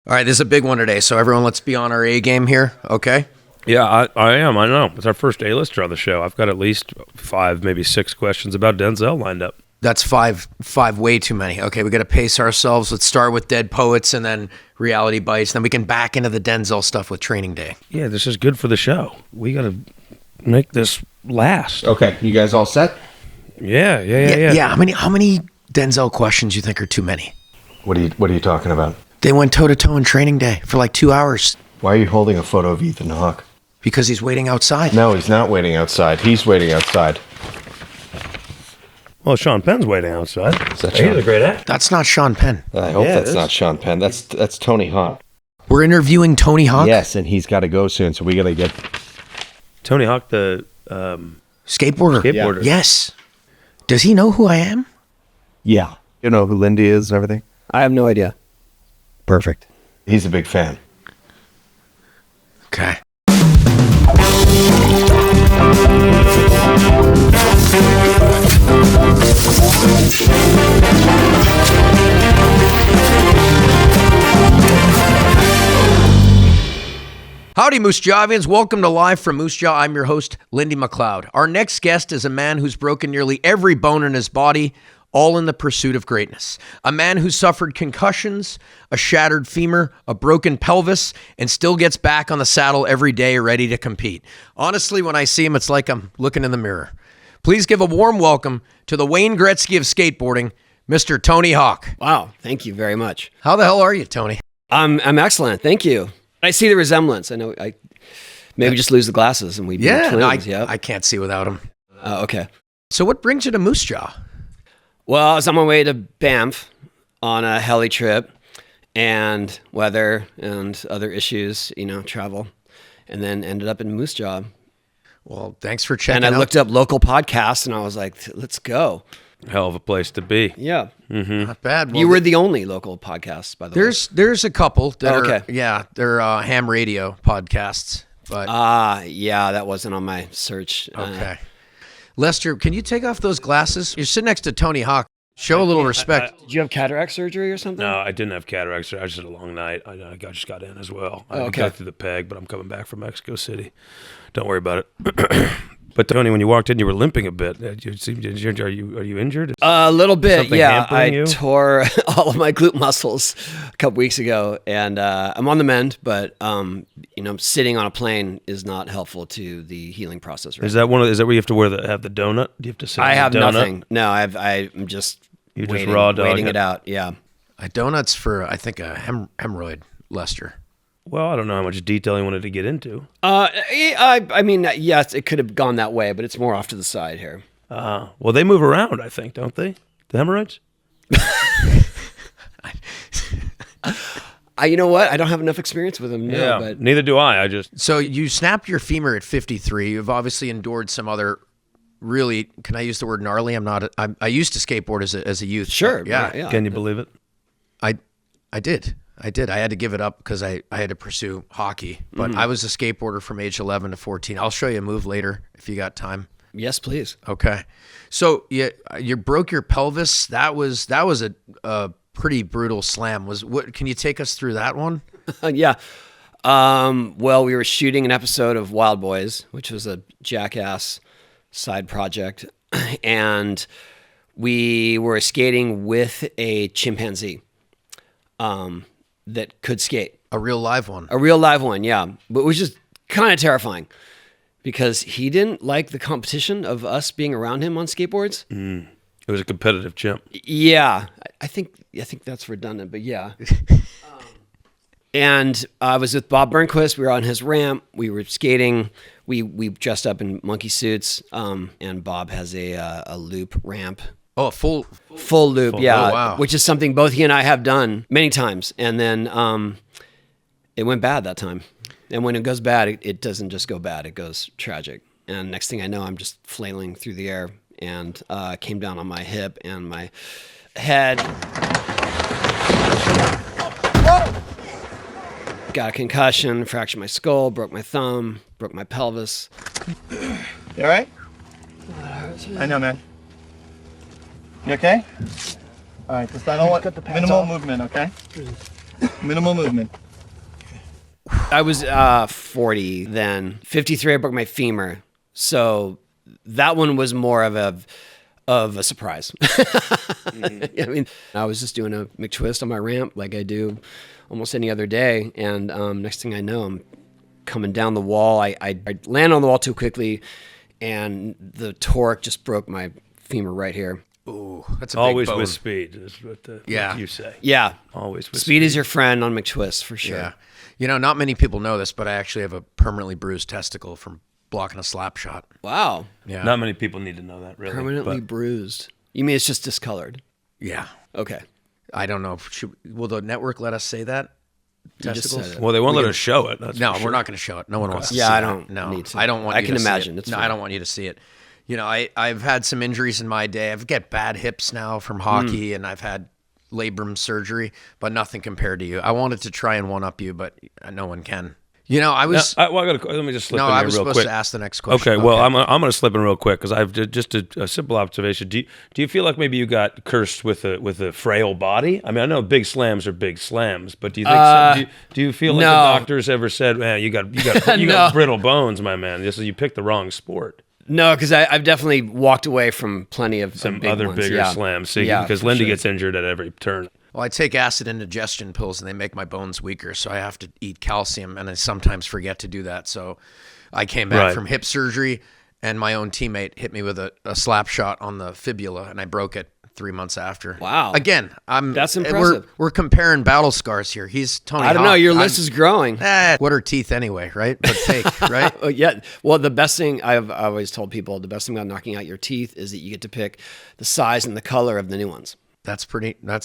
All right, this is a big one today, so everyone let's be on our A game here, okay? Yeah, I am. I know. It's our first A-lister on the show. I've got at least 5, maybe 6 questions about Denzel lined up. That's five way too many. Okay, we got to pace ourselves. Let's start with Dead Poets and then Reality Bites. Then we can back into the Denzel stuff with Training Day. Yeah, this is good for the show. We got to make this last. Okay, you guys all set? Yeah. Yeah, how many Denzel questions you think are too many? What are you talking about? They went toe-to-toe in Training Day for like 2 hours. Why are you holding a photo of Ethan Hawke? Because he's waiting outside. No, he's not waiting outside. He's waiting outside. Well, Sean Penn's waiting outside. Is that He's Sean? a great actor. That's not Sean Penn. I hope that's not Sean Penn. That's Tony Hawk. We're interviewing Tony Hawk? Yes, and he's got to go soon, so we got to get... Tony Hawk, the... Skateboarder. Skateboarder. Yes. Does he know who I am? Yeah. You know who Lindy is and everything? I have no idea. Perfect. He's a big fan. Okay. Howdy, Moose Javians. Welcome to Live from Moose Jaw. I'm your host, Lindy McLeod. Our next guest is a man who's broken nearly every bone in his body, all in the pursuit of greatness. A man who suffered concussions, a shattered femur, a broken pelvis, and still gets back on the saddle every day ready to compete. Honestly, when I see him, it's like I'm looking in the mirror. Please give a warm welcome to the Wayne Gretzky of skateboarding, Mr. Tony Hawk. Wow, thank you very much. How the hell are you, Tony? I'm excellent, thank you. I see the resemblance. I know I maybe just lose the glasses and we'd be twins. I can't see without him. Okay. So what brings you to Moose Jaw? Well, I was on my way to Banff on a heli trip and weather and other issues, travel, and then ended up in Moose Jaw. Well, thanks for checking out. And I looked up local podcasts and I was like, let's go. Hell of a place to be. Yeah. Mm-hmm. Not bad. Well, you were the only local podcast, by the way. There's a couple that okay. They're ham radio podcasts. But yeah, that wasn't on my search. Okay. Lester, can you take off those glasses? You're sitting next to Tony Hawk. Show a little respect. Did you have cataract surgery or something? No, I didn't have cataracts. I just had a long night. I just got in as well. I okay. got through the peg, but I'm coming back from Mexico City. Don't worry about it. But Tony, when you walked in, you were limping a bit. Are you injured? A little bit, Something yeah. hampering you? Tore all of my glute muscles a couple weeks ago, and I'm on the mend. But sitting on a plane is not helpful to the healing process. Right? Is that where you have to have the donut? Do you have to sit? I have the donut? nothing. No, I'm just You're waiting, just raw dog waiting it out. Yeah. A donut's for I think a hemorrhoid, Lester. Well, I don't know how much detail you wanted to get into. I mean, yes, it could have gone that way, but it's more off to the side here. Well, they move around, I think, don't they? The hemorrhoids? You know what? I don't have enough experience with them. No, but neither do I. So you snapped your femur at 53. You've obviously endured some other really, can I use the word gnarly? I used to skateboard as a youth. Sure. Yeah. Can you believe it? I did. I had to give it up because I had to pursue hockey. But I was a skateboarder from age 11 to 14. I'll show you a move later if you got time. Yes, please. Okay. So you broke your pelvis. That was a pretty brutal slam. Can you take us through that one? Yeah. Well, we were shooting an episode of Wild Boys, which was a Jackass side project, and we were skating with a chimpanzee that could skate. A real live one. A real live one, yeah. But it was just kind of terrifying because he didn't like the competition of us being around him on skateboards. It was a competitive chimp. Yeah. I think that's redundant, but yeah. And I was with Bob Burnquist. We were on his ramp. We were skating. We dressed up in monkey suits. And Bob has a loop ramp. Oh, a full loop, yeah. Oh, wow. Which is something both he and I have done many times. And then it went bad that time. And when it goes bad, it doesn't just go bad. It goes tragic. And next thing I know, I'm just flailing through the air and came down on my hip and my head. Got a concussion, fractured my skull, broke my thumb, broke my pelvis. You all right? I know, man. You okay? All right, just I don't want minimal movement, okay? Minimal movement. I was 40 then. 53, I broke my femur. So that one was more of a surprise. I mean, I was just doing a McTwist on my ramp like I do almost any other day. And next thing I know, I'm coming down the wall. I land on the wall too quickly, and the torque just broke my femur right here. Ooh, that's a Always big bone. with speed is what you say. Yeah. Always with Speed is your friend on McTwist for sure. Yeah. You know, not many people know this, but I actually have a permanently bruised testicle from blocking a slap shot. Wow. Yeah. Not many people need to know that, really. Permanently but bruised. You mean it's just discolored? Yeah. Okay. I don't know. Will the network let us say that? You just Testicles? said it. Well, they won't let us show it. That's No, for sure. we're not going to show it. No one wants to Yeah, see I it. don't No, need to. I don't want I you can to imagine. see it. It's No, fine. I don't want you to see it. You know, I've had some injuries in my day. I've got bad hips now from hockey, and I've had labrum surgery, but nothing compared to you. I wanted to try and one-up you, but no one can. You know, I was... Let me just slip no, in I here was real supposed quick. to ask the next question. Okay, well, I'm going to slip in real quick because I've just a simple observation. Do you feel like maybe you got cursed with a frail body? I mean, I know big slams are big slams, but do you think do you feel like no. the doctors ever said, "Man, you got got brittle bones, my man. This is you picked the wrong sport." No, because I've definitely walked away from plenty of Some big other ones. bigger Yeah. slams. See, Yeah, because for Lindy sure. gets injured at every turn. Well, I take acid indigestion pills, and they make my bones weaker, so I have to eat calcium, and I sometimes forget to do that. So I came back Right. from hip surgery, and my own teammate hit me with a slap shot on the fibula, and I broke it 3 months after. Wow. Again, That's impressive. We're comparing battle scars here. He's Tony I don't know. Hawk. Your list is growing. What are teeth anyway, right? But fake, right? Oh, yeah. Well, the best thing I've always told people, the best thing about knocking out your teeth is that you get to pick the size and the color of the new ones. That's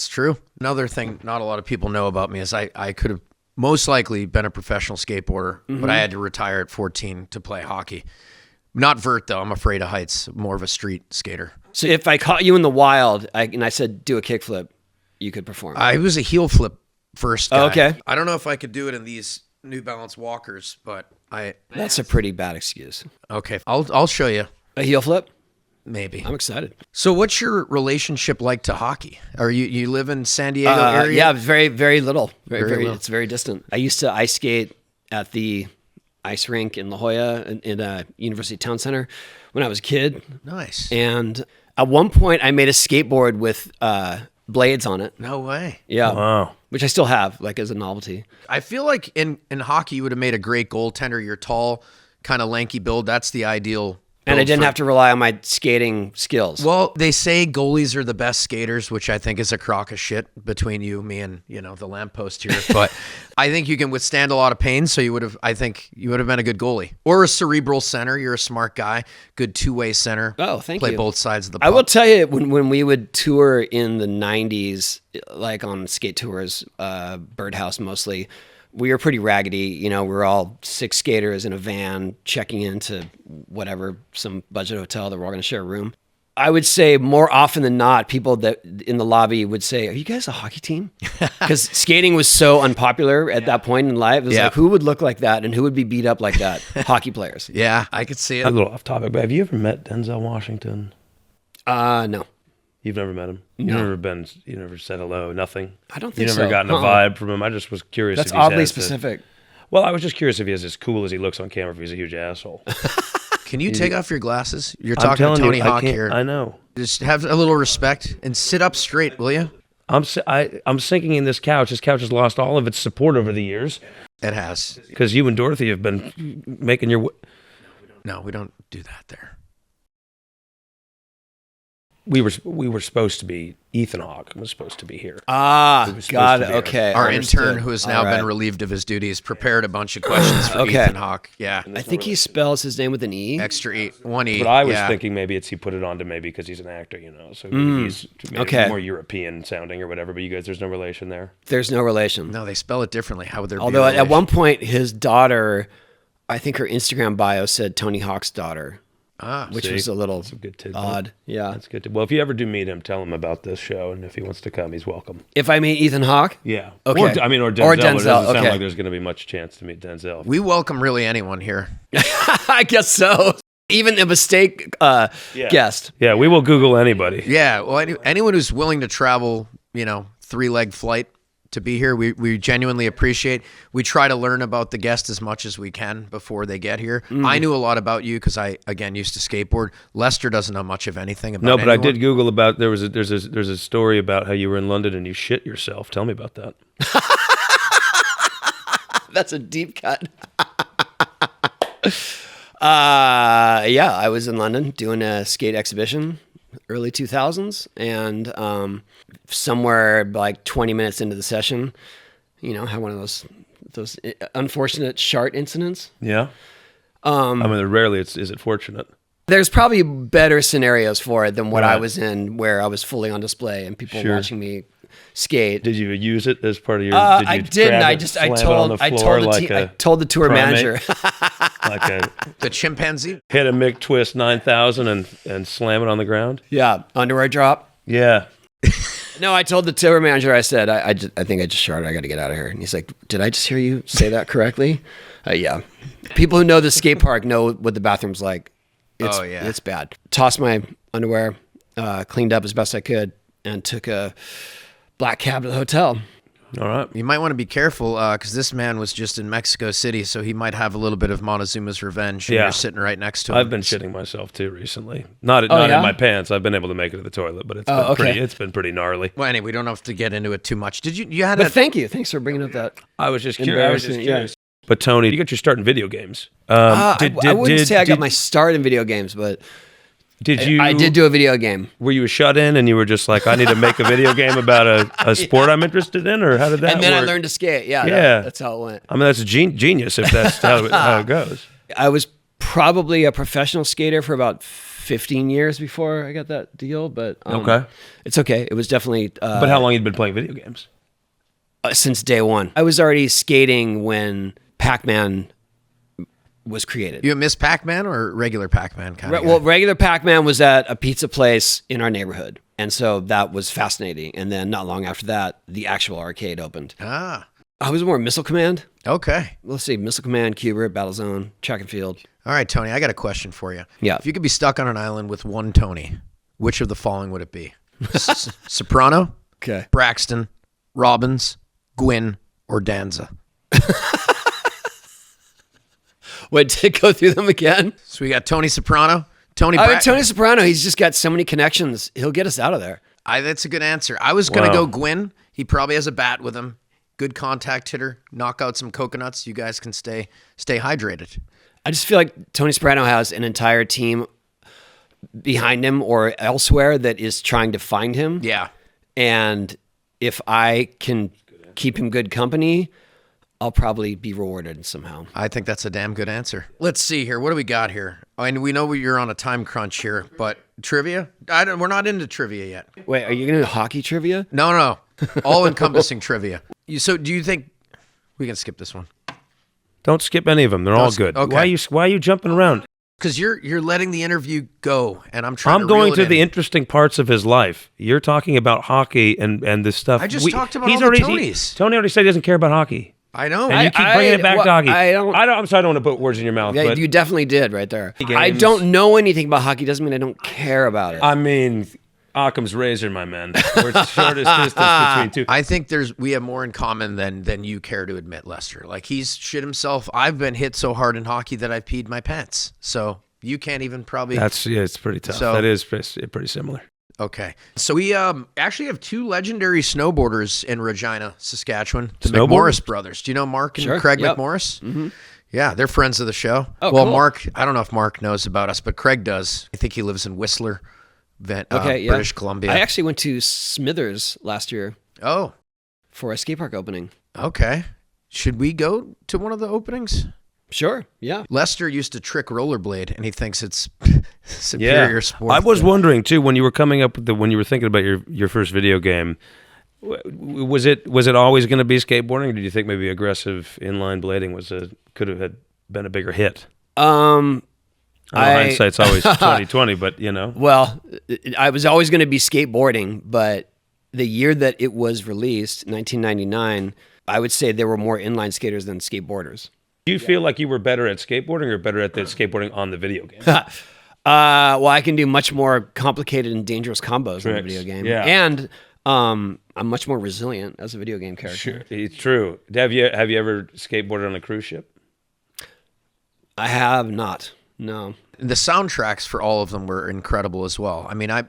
true. Another thing not a lot of people know about me is I could have most likely been a professional skateboarder, but I had to retire at 14 to play hockey. Not vert though. I'm afraid of heights. More of a street skater. So if I caught you in the wild and I said, do a kickflip, you could perform. I was a heel flip first guy. Okay. I don't know if I could do it in these New Balance walkers, but That's a pretty bad excuse. okay. I'll show you. A heel flip? Maybe. I'm excited. So what's your relationship like to hockey? Are you live in San Diego area? Yeah, very, very little. Very, Very little. It's very distant. I used to ice skate at the ice rink in La Jolla in University Town Center when I was a kid. Nice. And at one point, I made a skateboard with blades on it. No way. Yeah. Wow. Which I still have, like as a novelty. I feel like in hockey you would have made a great goaltender. You're tall, kind of lanky build. That's the ideal. And I build didn't for- have to rely on my skating skills. Well, they say goalies are the best skaters, which I think is a crock of shit between you, me, and the lamppost here. But I think you can withstand a lot of pain. So I think you would have been a good goalie or a cerebral center. You're a smart guy, good two-way center. Oh, thank Play you. both sides of the puck. I will tell you, when we would tour in the 90s, like on skate tours, Birdhouse mostly, we were pretty raggedy. You know, we were all 6 skaters in a van checking into whatever, some budget hotel that we're all going to share a room. I would say more often than not, people that in the lobby would say, "Are you guys a hockey team?" Because skating was so unpopular at that point in life. It was like, who would look like that and who would be beat up like that? Hockey players. Yeah, I could see A it. little off topic, but have you ever met Denzel Washington? No. You've never met him. You never said hello. Nothing. I don't think You never so. gotten a vibe from him. I just was curious. That's if he's oddly as- specific. Well, I was just curious if he's as cool as he looks on camera. If he's a huge asshole. Can you take off your glasses? You're I'm talking to telling Tony you, Hawk I can't. here. I know. Just have a little respect and sit up straight, will you? I'm sinking in this couch. This couch has lost all of its support over the years It has. because you and Dorothy have been making your. No, we don't do that there. We were supposed to be. Ethan Hawke was supposed to be here. Ah, was got supposed it. to be Okay. Our understood. intern, who has now All right. been relieved of his duties, prepared a bunch of questions for Okay. Ethan Hawke. Yeah. I think he spells his name with an E. Extra E, 1E. But I was yeah. thinking maybe he put it on to maybe because he's an actor, so maybe he's maybe Okay. more European sounding or whatever. But you guys, there's no relation there. There's no relation. No, they spell it differently. How would there Although be a at one relation? point, his daughter, I think her Instagram bio said Tony Hawk's daughter, which See? was a little That's a good tidbit. odd. Yeah. That's good. Well, if you ever do meet him, tell him about this show, and if he wants to come, he's welcome. If I meet Ethan Hawke, Yeah. Okay. Or Denzel. Or But it doesn't Denzel, sound okay. like there's going to be much chance to meet Denzel. We welcome really anyone here. I guess so. Even a mistake guest. Yeah, we will Google anybody. Yeah, well, anyone who's willing to travel, 3-leg flight to be here. We genuinely appreciate. We try to learn about the guest as much as we can before they get here. I knew a lot about you because I again used to skateboard. Lester doesn't know much of anything about. No, but anyone. I did Google about there's a story about how you were in London and you shit yourself. Tell me about that. That's a deep cut. Yeah, I was in London doing a skate exhibition, early 2000s, and somewhere like 20 minutes into the session, had one of those unfortunate shart incidents. Yeah. I mean, rarely is it fortunate. There's probably better scenarios for it than what I was in, where I was fully on display and people watching me skate. Did you use it as part of your? I didn't. I told the tour manager. Like the chimpanzee. hit a Mick Twist 9000 and slam it on the ground. Yeah, underwear drop. Yeah. No, I told the tour manager. I said, I think I just sharted. I got to get out of here. And he's like, "Did I just hear you say that correctly?" Yeah. People who know the skate park know what the bathroom's like. It's bad. Tossed my underwear, cleaned up as best I could, and took a black cab to the hotel. All right. You might want to be careful because this man was just in Mexico City, so he might have a little bit of Montezuma's revenge. And you're sitting right next to him. I've been shitting myself too recently. Not in my pants. I've been able to make it to the toilet, but it's been pretty gnarly. Well, anyway, we don't have to get into it too much. Did you had? But thank you. Thanks for bringing up that. I was just curious. But Tony, you got your start in video games. I wouldn't say I got my start in video games, but I did do a video game. Were you a shut-in and you were just like, I need to make a video game about a sport I'm interested in, or how did that work? And then I learned to skate. Yeah. That's how it went. I mean, that's genius if that's how it goes. I was probably a professional skater for about 15 years before I got that deal, but it's okay. It was definitely... but how long had you been playing video games? Since day one. I was already skating when Pac-Man was created. You a Miss Pac-Man or regular Pac-Man kind of guy? Well, regular Pac-Man was at a pizza place in our neighborhood. And so that was fascinating. And then not long after that, the actual arcade opened. I was more Missile Command. Okay. Let's see, Missile Command, Cubert, Battlezone, Track and Field. All right, Tony, I got a question for you. Yeah. If you could be stuck on an island with one Tony, which of the following would it be? Soprano, Okay. Braxton, Robbins, Gwyn, or Danza? Wait, to go through them again? So we got Tony Soprano, Tony Soprano, he's just got so many connections. He'll get us out of there. That's a good answer. I was going to go Gwyn. He probably has a bat with him. Good contact hitter. Knock out some coconuts. You guys can stay hydrated. I just feel like Tony Soprano has an entire team behind him or elsewhere that is trying to find him. Yeah. And if I can keep him good company, I'll probably be rewarded somehow. I think that's a damn good answer. Let's see here. What do we got here? And we know you're on a time crunch here, but trivia? We're not into trivia yet. Wait, are you going to do hockey trivia? No. All-encompassing trivia. So do you think... We can skip this one. Don't skip any of them. They're all good. Okay. Why are you jumping around? Because you're letting the interview go, and I'm trying to I'm going reel it to in. the interesting parts of his life. You're talking about hockey and this stuff. I just talked about he's all the already, Tonys. Tony already said he doesn't care about hockey. I know. And you keep bringing it back to hockey. I'm sorry, I don't want to put words in your mouth. Yeah, but you definitely did right there. Games. I don't know anything about hockey. Doesn't mean I don't care about it. I mean, Occam's razor, my man. We're the shortest distance between two. I think we have more in common than you care to admit, Lester. Like, he's shit himself. I've been hit so hard in hockey that I peed my pants. So you can't even probably... It's pretty tough. So, that is pretty similar. Okay. So we actually have two legendary snowboarders in Regina, Saskatchewan. The Snowboarders? McMorris brothers. Do you know Mark and Craig Yep. McMorris? Mm-hmm. Yeah, they're friends of the show. Oh, well, cool. Mark, I don't know if Mark knows about us, but Craig does. I think he lives in Whistler, British Columbia. I actually went to Smithers last year Oh, for a skate park opening. okay. Should we go to one of the openings? Sure, yeah. Lester used to trick rollerblade, and he thinks it's superior sport. I was wondering too when you were coming up with when you were thinking about your first video game. Was it always going to be skateboarding, or did you think maybe aggressive inline blading could have been a bigger hit? Hindsight's always 20/20, but you know. Well, I was always going to be skateboarding, but the year that it was released, 1999, I would say there were more inline skaters than skateboarders. Do you feel like you were better at skateboarding or better at the skateboarding on the video game? Well, I can do much more complicated and dangerous combos in the video game. Yeah. And I'm much more resilient as a video game character. Sure, it's true. Have you ever skateboarded on a cruise ship? I have not. No. The soundtracks for all of them were incredible as well. I mean, I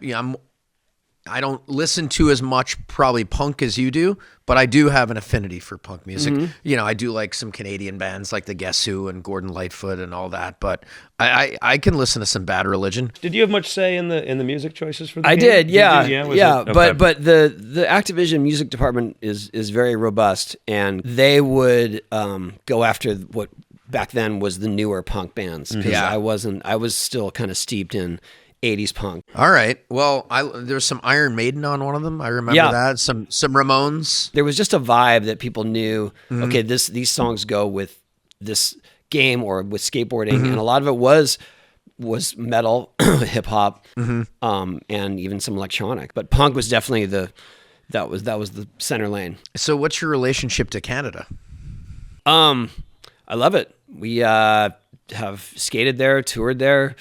don't listen to as much probably punk as you do, but I do have an affinity for punk music. You know, I do like some Canadian bands like the Guess Who and Gordon Lightfoot and all that, but I can listen to some Bad Religion. Did you have much say in the music choices for the I game? did, yeah. Okay. But the Activision music department is very robust, and they would go after what back then was the newer punk bands, because I was still kind of steeped in 80s punk. All right. Well, there's some Iron Maiden on one of them. I remember that. Some Ramones. There was just a vibe that people knew, okay, these songs go with this game or with skateboarding, and a lot of it was metal, hip hop, and even some electronic. But punk was definitely that was the center lane. So what's your relationship to Canada? I love it. We have skated there, toured there,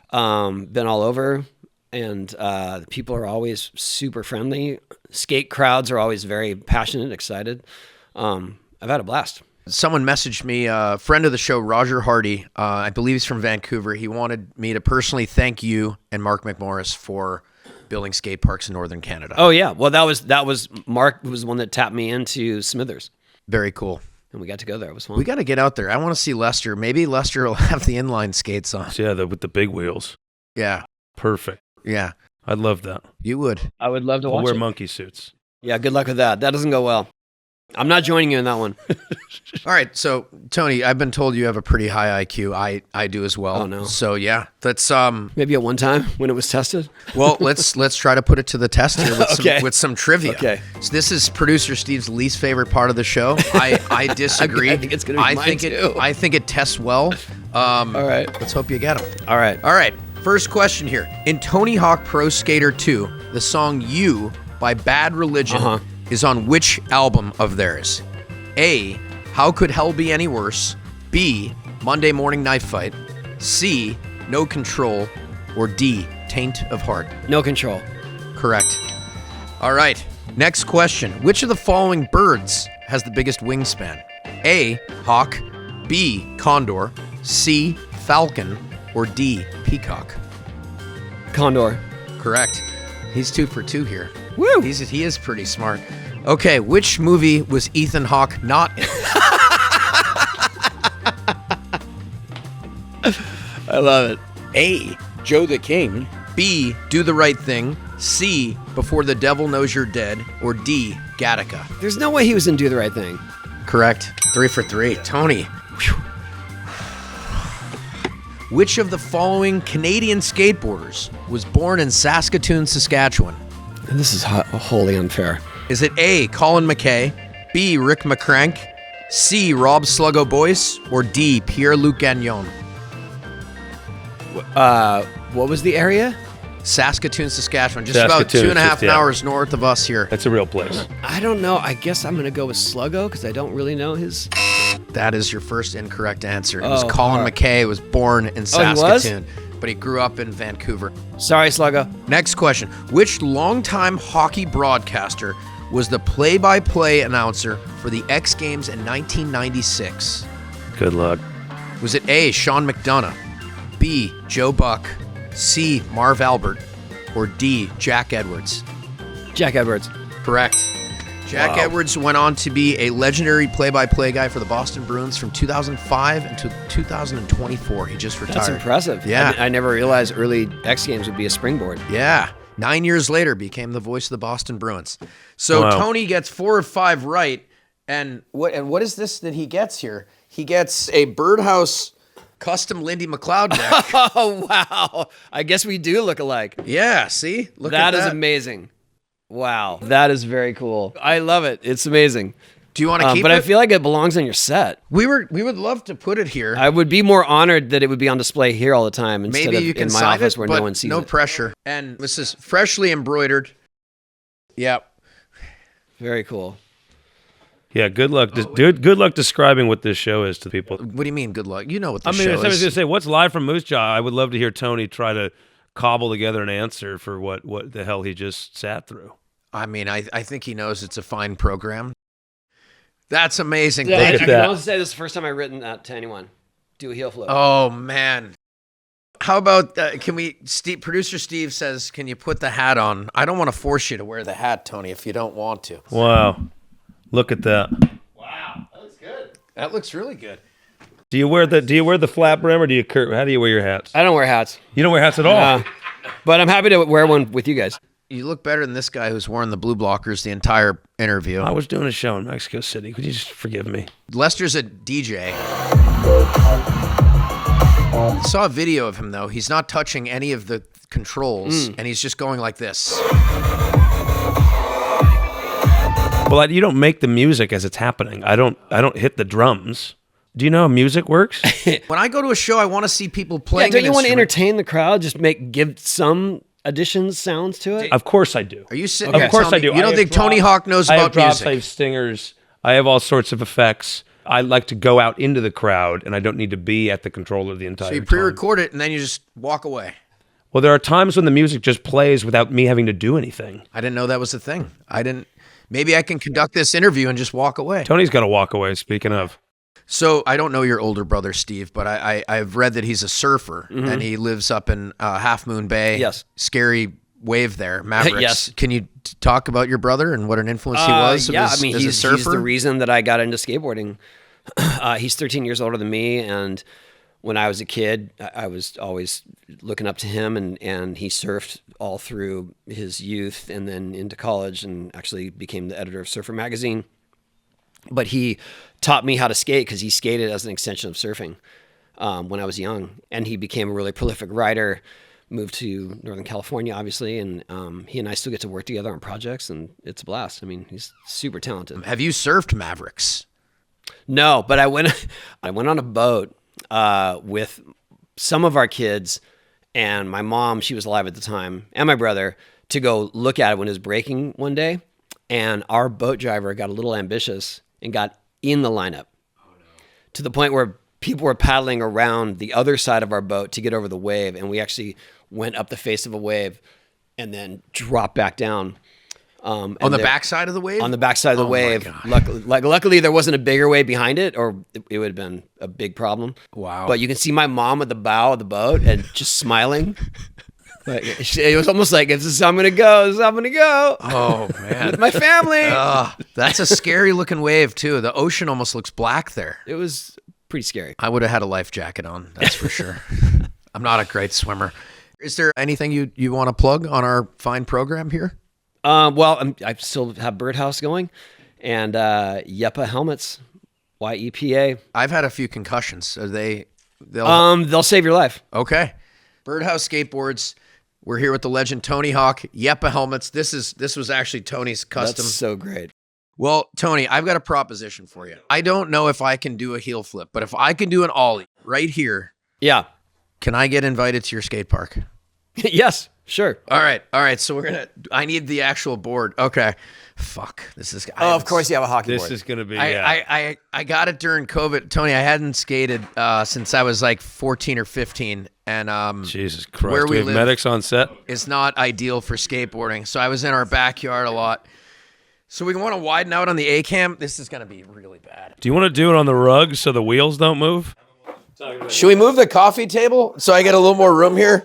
been all over, and the people are always super friendly. Skate crowds are always very passionate, excited. I've had a blast. Someone messaged me, a friend of the show, Roger Hardy. I believe he's from Vancouver. He wanted me to personally thank you and Mark McMorris for building skate parks in Northern Canada. Oh yeah, well that was Mark was the one that tapped me into Smithers, Very cool. and we got to go there. It was fun. We got to get out there. I want to see Lester. Maybe Lester will have the inline skates on. Yeah, with the big wheels. Yeah. Perfect. Yeah. I'd love that. You would. I would love to We'll watch wear it. monkey suits. Yeah, good luck with that. That doesn't go well. I'm not joining you in that one. All right. So, Tony, I've been told you have a pretty high IQ. I do as well. Oh, no. So, yeah. Let's Maybe at one time when it was tested. well, let's try to put it to the test here with Okay. with some trivia. Okay. So this is producer Steve's least favorite part of the show. I disagree. I think it's gonna be mine too. I think it tests well. All right. Let's hope you get them. All right. All right. First question here. In Tony Hawk Pro Skater 2, the song You by Bad Religion is on which album of theirs? A, How Could Hell Be Any Worse? B, Monday Morning Knife Fight? C, No Control? Or D, Taint of Heart? No Control. Correct. All right. Next question. Which of the following birds has the biggest wingspan? A, hawk, B, condor, C, falcon, or D, peacock? Condor. Correct. He's 2 for 2 here. Woo! He is pretty smart. Okay, which movie was Ethan Hawke not in? I love it. A, Joe the King, B, Do the Right Thing, C, Before the Devil Knows You're Dead, or D, Gattaca? There's no way he was in Do the Right Thing. Correct. 3 for 3. Tony. Whew. Which of the following Canadian skateboarders was born in Saskatoon, Saskatchewan? This is wholly unfair. Is it A, Colin McKay, B, Rick McCrank, C, Rob Sluggo Boyce, or D, Pierre-Luc Gagnon? What was the area? Saskatoon, Saskatchewan, just about Saskatoon, 2.5 yeah. hours north of us here. That's a real place. I don't know. I guess I'm going to go with Sluggo because I don't really know his... That is your first incorrect answer. It was Oh, Colin heart. McKay, was born in he was? Saskatoon, but he grew up in Vancouver. Sorry, Sluggo. Next question. Which longtime hockey broadcaster was the play-by-play announcer for the X Games in 1996? Good luck. Was it A, Sean McDonough, B, Joe Buck, C, Marv Albert, or D, Jack Edwards? Jack Edwards. Correct. Jack Edwards went on to be a legendary play-by-play guy for the Boston Bruins from 2005 until 2024. He just retired. That's impressive. Yeah. I never realized early X Games would be a springboard. Yeah. 9 years later, became the voice of the Boston Bruins. So Wow. Tony gets 4 of 5 right. And what is this that he gets here? He gets a Birdhouse custom Lindy McLeod deck. Oh, wow. I guess we do look alike. Yeah, see? Look That at is that. amazing. Wow. That is very cool. I love it. It's amazing. Do you want to keep but it? I feel like it belongs on your set. we would love to put it here. I would be more honored that it would be on display here all the time instead Maybe of you can in my sign office it, where but no one sees no it. pressure. And this is freshly embroidered. Yep. Very cool. Yeah, good luck. Dude, good luck describing what this show is to people. What do you mean, good luck? You know what the I mean, show if I was is. going to say, what's live from Moose Jaw? I would love to hear Tony try to cobble together an answer for what the hell he just sat through. I mean, I think he knows it's a fine program. That's amazing. Yeah, Look I at can that. also say this is the first time I've written that to anyone. Do a heel flip. Oh, man. How about, producer Steve says, can you put the hat on? I don't want to force you to wear the hat, Tony, if you don't want to. Wow. Look at that. Wow, that looks good. That looks really good. Do you wear the flat brim or how do you wear your hats? I don't wear hats. You don't wear hats at all. But I'm happy to wear one with you guys. You look better than this guy who's worn the blue blockers the entire interview. I was doing a show in Mexico City. Could you just forgive me? Lester's a DJ. I saw a video of him, though. He's not touching any of the controls, and he's just going like this. Well, you don't make the music as it's happening. I don't hit the drums. Do you know how music works? When I go to a show, I want to see people playing. Don't you an want to instrument. entertain the crowd? Just give some additions, sounds to it? Of course I do. Are you sitting? Of course I do. You don't I think have Tony drops. Hawk knows I have about drops, music? I have stingers. I have all sorts of effects. I like to go out into the crowd, and I don't need to be at the controller the entire So you time. pre-record it and then you just walk away. Well, there are times when the music just plays without me having to do anything. I didn't know that was a thing. Maybe I can conduct this interview and just walk away. Tony's got to walk away, speaking of. So I don't know your older brother, Steve, but I've read that he's a surfer and he lives up in Half Moon Bay. Yes. Scary wave there, Mavericks. Yes. Can you talk about your brother and what an influence he was? Yeah, as he's a surfer? he's the reason that I got into skateboarding. He's 13 years older than me, and when I was a kid, I was always looking up to him, and he surfed all through his youth and then into college, and actually became the editor of Surfer Magazine. But he taught me how to skate because he skated as an extension of surfing when I was young, and he became a really prolific writer. Moved to Northern California, obviously, and he and I still get to work together on projects, and it's a blast. I mean, he's super talented. Have you surfed Mavericks? No, but I went on a boat with some of our kids and my mom, she was alive at the time, and my brother, to go look at it when it was breaking one day. And our boat driver got a little ambitious and got in the lineup to the point where people were paddling around the other side of our boat to get over the wave. And we actually went up the face of a wave and then dropped back down. On the backside of the wave? On the backside of the Oh my wave. God. Luckily, there wasn't a bigger wave behind it, or it would have been a big problem. Wow. But you can see my mom at the bow of the boat and just smiling. Like, it was almost like, this is how I'm going to go. This is how I'm going to go. Oh, man. With my family. That's a scary looking wave, too. The ocean almost looks black there. It was pretty scary. I would have had a life jacket on, that's for sure. I'm not a great swimmer. Is there anything you want to plug on our fine program here? Well, I still have Birdhouse going, and Yepa helmets, YEPA. I've had a few concussions. They'll Save your life. Okay. Birdhouse Skateboards. We're here with the legend Tony Hawk. Yepa helmets. This was actually Tony's custom. That's so great. Well, Tony, I've got a proposition for you. I don't know if I can do a heel flip, but if I can do an ollie right here, Yeah. can I get invited to your skate park? Yes, sure. All right. So I need the actual board. Okay. Fuck. This is. Of course you have a hockey This board. is going to be, I got it during COVID. Tony, I hadn't skated since I was like 14 or 15. And Jesus Christ. where Do we have live medics on set? is not ideal for skateboarding. So I was in our backyard a lot. So we want to widen out on the A-cam. This is going to be really bad. Do you want to do it on the rug so the wheels don't move? Should we move the coffee table so I get a little more room here?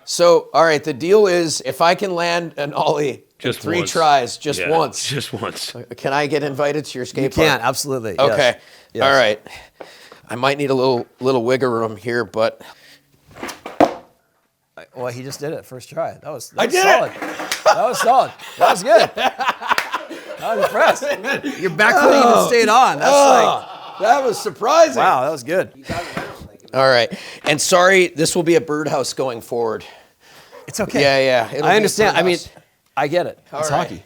So, all right, the deal is if I can land an ollie Just in 3 once. tries, just Yeah, once, Just once. can I get invited to your skate You park? can, absolutely. Okay. Yes. All right. I might need a little wiggle room here, but Well, he just did it first try. That was I did solid. it. That was solid. That was good. I was impressed. Your back foot even stayed on. That's that was surprising. wow, that was good. All right. And sorry, this will be a Birdhouse going forward. It's okay. Yeah. It'll be I a understand. I mean, Birdhouse. I get it. All It's right. hockey.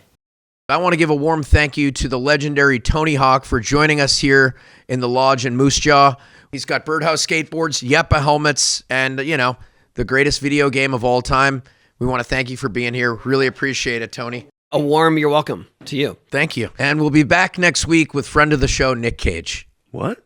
I want to give a warm thank you to the legendary Tony Hawk for joining us here in the lodge in Moose Jaw. He's got Birdhouse skateboards, Yepa helmets, and, the greatest video game of all time. We want to thank you for being here. Really appreciate it, Tony. A warm you're welcome to you. Thank you. And we'll be back next week with friend of the show, Nick Cage. What?